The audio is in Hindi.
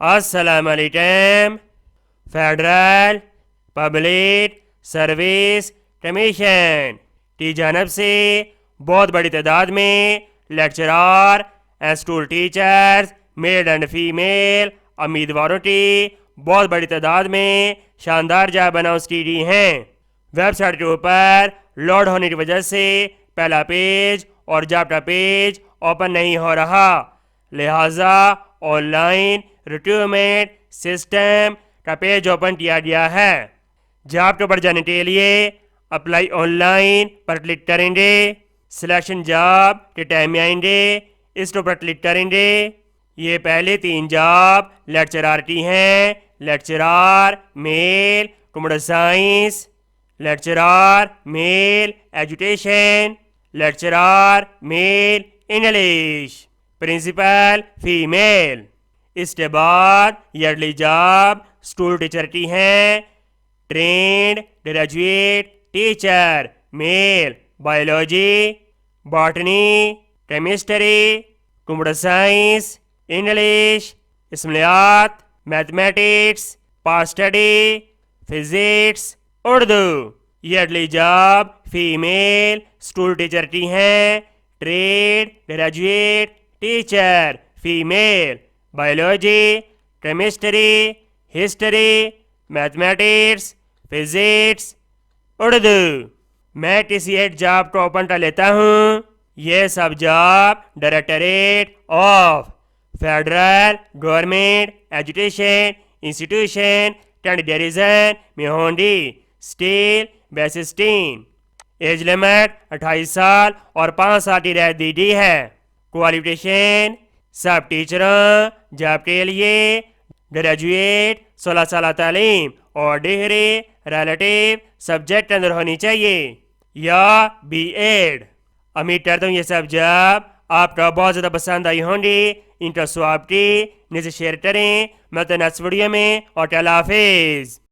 अस्सलाम वालेकुम। फेडरल पब्लिक सर्विस कमीशन की जानब से बहुत बड़ी तादाद में lecturer and school teachers male and female उम्मीदवारों की बहुत बड़ी तादाद में शानदार जॉब अनाउंस की गई हैं। वेबसाइट के ऊपर लोड होने की वजह से पहला पेज और जॉब का पेज ओपन नहीं हो रहा, लिहाजा ऑनलाइन रिक्रूटमेंट सिस्टम का पेज ओपन किया गया है। जॉब के ऊपर जाने के लिए अप्लाई ऑनलाइन पर क्लिक करेंगे। सिलेक्शन जॉब के टाइम में आएंगे, इसके ऊपर क्लिक करेंगे। ये पहले 3 जॉब लेक्चरार की हैं। Lecturer male computer science, lecturer male education, lecturer male English, principal female. इसके बाद ये अगली जॉब स्कूल टीचर की हैं। Trained graduate teacher male biology, botany, chemistry, computer science, English, Islamiyat, mathematics, पास्ट स्टडी, फिजिक्स, उर्दू। ये अगली जॉब फीमेल स्कूल टीचर की हैं। Trained graduate teacher female biology, chemistry, history, mathematics, physics, Urdu. मैं किसी एक जॉब को ओपन कर लेता हूँ। ये सब job directorate of federal government education institution candidate में होंगी। स्टील बेसिस्टीन। एज लिमिट 28 साल और 5 साल की रह दी गई है। क्वालिफिकेशन सब टीचरों जॉब के लिए ग्रेजुएट 16 साल तालीम और डिग्री रिलेटिव सब्जेक्ट के अंदर होनी चाहिए या BEd। उम्मीद करता हूँ ये सब जॉब आपका बहुत ज़्यादा पसंद आई होंगी। इनका स्वाब की नीचे शेयर करें। मैं तो नेक्स्ट वीडियो में और अल्लाह हाफिज़।